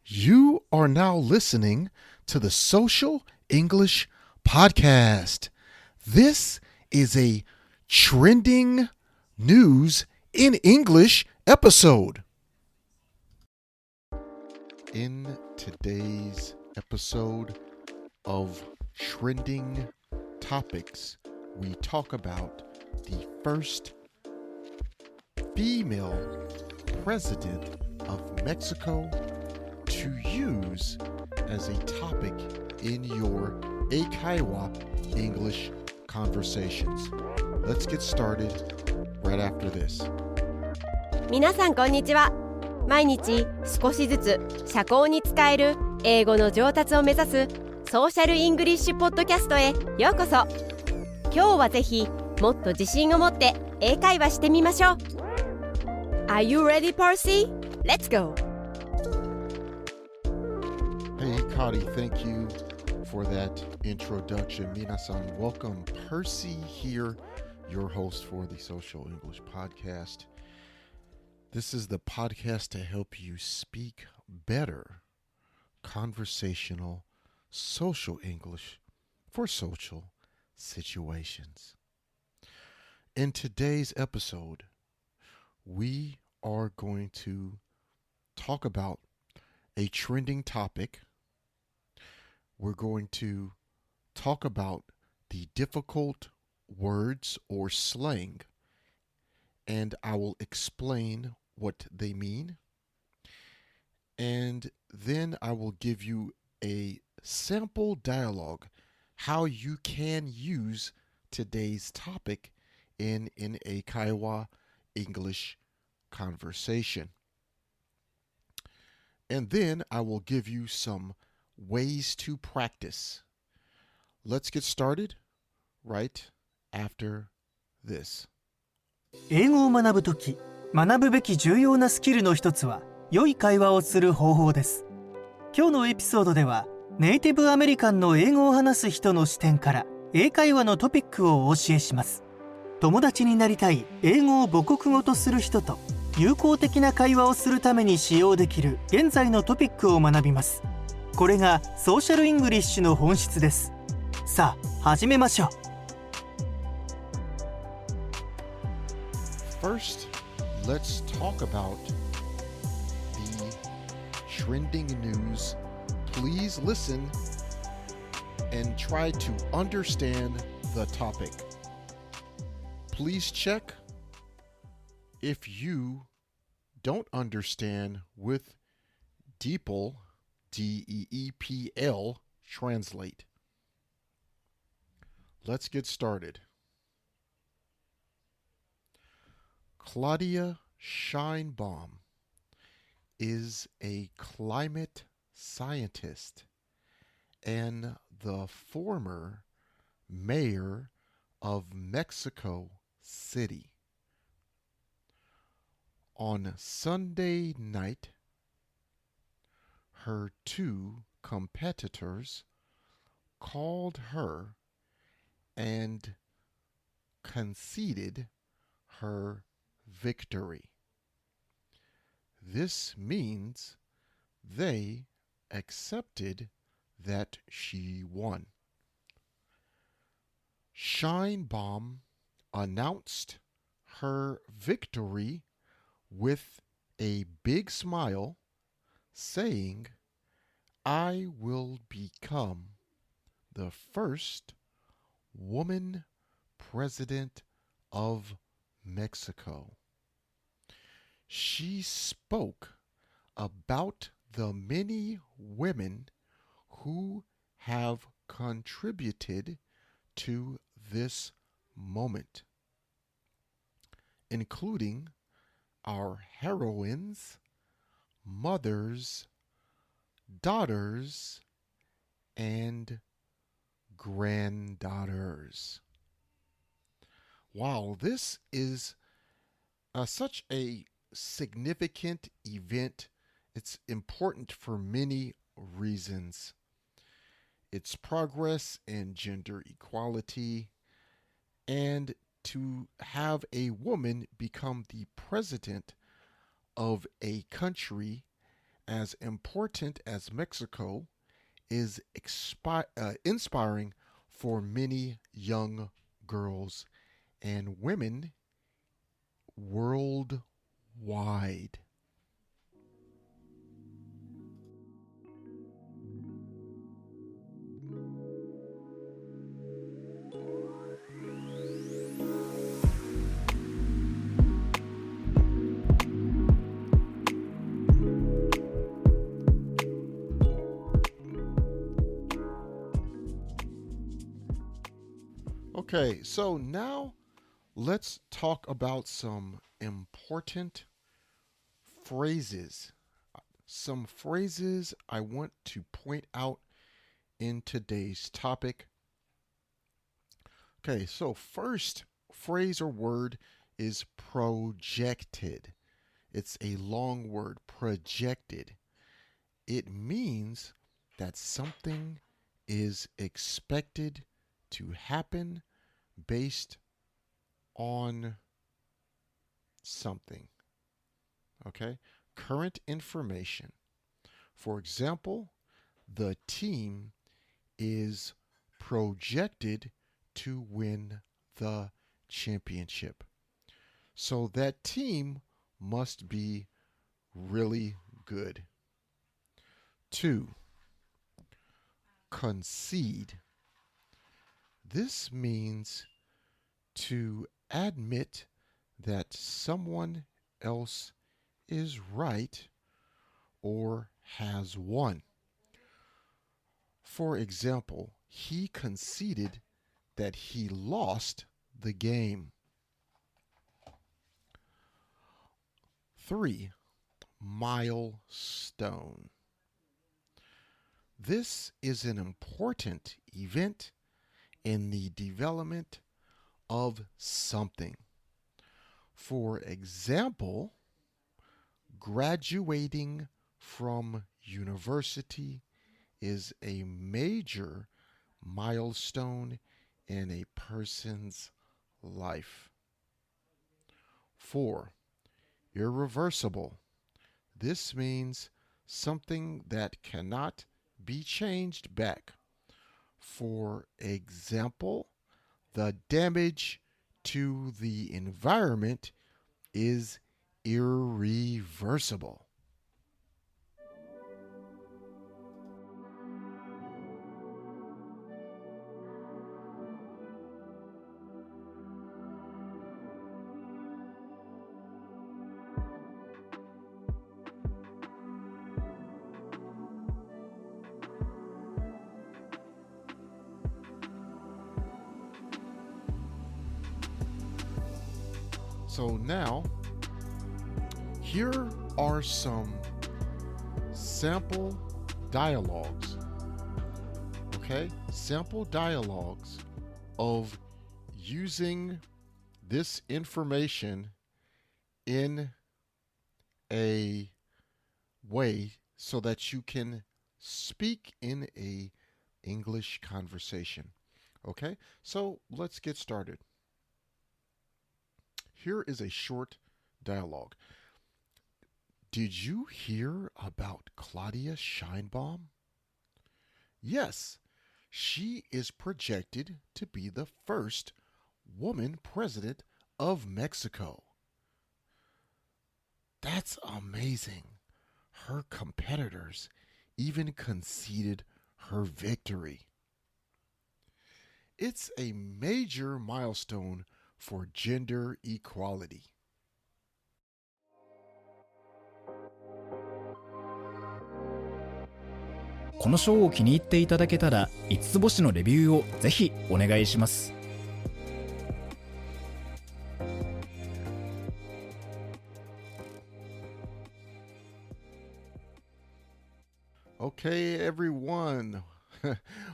You are now listening to the Social English Podcast. This is a trending news in English episode. In today's episode of Trending Topics, we talk about the first female president of Mexico to use as a topic in your 英会話 English conversations. Let's get started right after this. 皆さんこんにちは。毎日少しずつ社交に使える英語の上達を目指すソーシャルイングリッシュポッドキャストへようこそ。今日はぜひもっと自信を持って英会話してみましょう。Are you ready, Percy? Let's go!Hey, Kari, thank you for that introduction. Minasan, welcome. Percy here, your host for the Social English Podcast. This is the podcast to help you speak better conversational social English for social situations. In today's episode, we are going to talk about a trending topic.We're going to talk about the difficult words or slang, and I will explain what they mean. And then I will give you a sample dialogue, how you can use today's topic in an Eikaiwa English conversation. And then I will give you some ways to practice. Let's get started right after this. 英語を学ぶとき、学ぶべき重要なスキルの一つは、良い会話をする方法です。今日のエピソードでは、ネイティブアメリカンの英語を話す人の視点から、英会話のトピックをお教えします。友達になりたい英語を母国語とする人と、有効的な会話をするために使用できる現在のトピックを学びます。これがソーシャルイングリッシュの本質です。さあ、始めましょう。First, let's talk about the trending news. Please listen and try to understand the topic. Please check if you don't understand with DeepL, translate. Let's get started. Claudia Scheinbaum is a climate scientist and the former mayor of Mexico City. On Sunday night, her two competitors called her and conceded her victory. This means they accepted that she won. Scheinbaum announced her victory with a big smile, saying, I will become the first woman president of Mexico. She spoke about the many women who have contributed to this moment, including our heroines, mothers, daughters, and granddaughters. Wow, this is such a significant event. It's important for many reasons. It's progress in gender equality, and to have a woman become the president of a country as important as Mexico is inspiring for many young girls and women worldwide. Okay, so now let's talk about some important phrases. Some phrases I want to point out in today's topic. Okay, so first phrase or word is projected. It's a long word, projected. It means that something is expected to happen based on something. Okay? Current information. For example, the team is projected to win the championship. So that team must be really good. 2. Concede. This means to admit that someone else is right or has won. For example, he conceded that he lost the game. 3. Milestone. This is an important event in the development of something. For example, graduating from university is a major milestone in a person's life. 4. Irreversible. This means something that cannot be changed back. For example, the damage to the environment is irreversible. So now, here are some sample dialogues, okay? Sample dialogues of using this information in a way so that you can speak in a English conversation, okay? So let's get started. Here is a short dialogue. Did you hear about Claudia Sheinbaum? Yes, she is projected to be the first woman president of Mexico. That's amazing. Her competitors even conceded her victory. It's a major milestone for gender equality. このショーを気に入っていただけたら5つ星のレビューをぜひお願いします。Okay, everyone,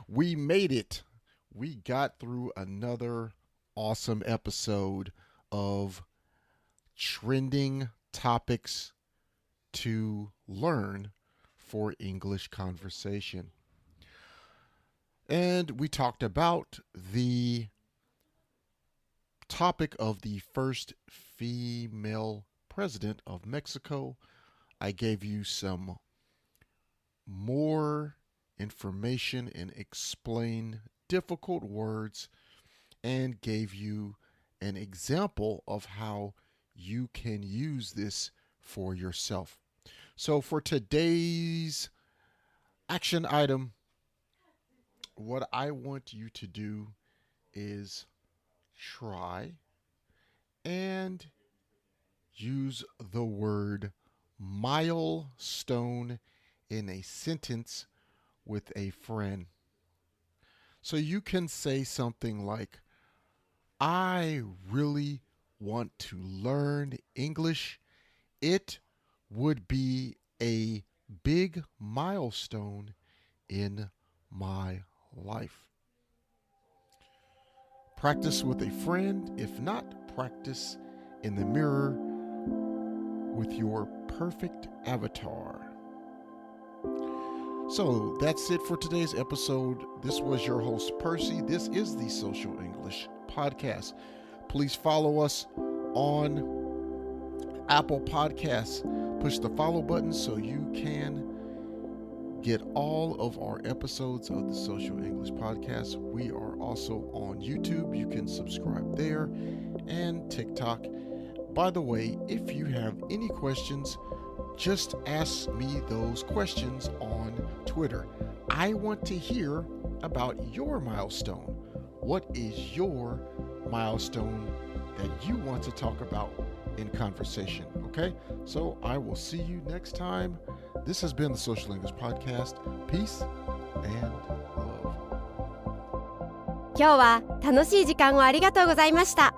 we made it. We got through another awesome episode of trending topics to learn for English conversation. And we talked about the topic of the first female president of Mexico. I gave you some more information and explained difficult words and gave you an example of how you can use this for yourself. So for today's action item, what I want you to do is try and use the word milestone in a sentence with a friend. So you can say something like, I really want to learn English. It would be a big milestone in my life. Practice with a friend. If not, practice in the mirror with your perfect avatar. So that's it for today's episode. This was your host, Percy. This is the Social English Podcast. Please follow us on Apple Podcasts. Push the follow button so you can get all of our episodes of the Social English Podcast. We are also on YouTube. You can subscribe there, and TikTok. By the way, if you have any questions, just ask me those questions on Twitter. I want to hear about your milestone. What is your milestone that you want to talk about in conversation? Okay, so I will see you next time. This has been the Social English Podcast. Peace and love. 今日は楽しい時間をありがとうございました。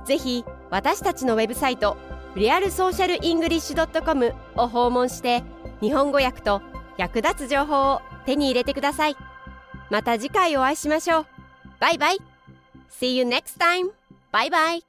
ぜひ私たちのウェブサイトrealsocialenglish.com を訪問して日本語訳と役立つ情報を手に入れてください。また次回お会いしましょう。バイバイ。See you next time. Bye bye.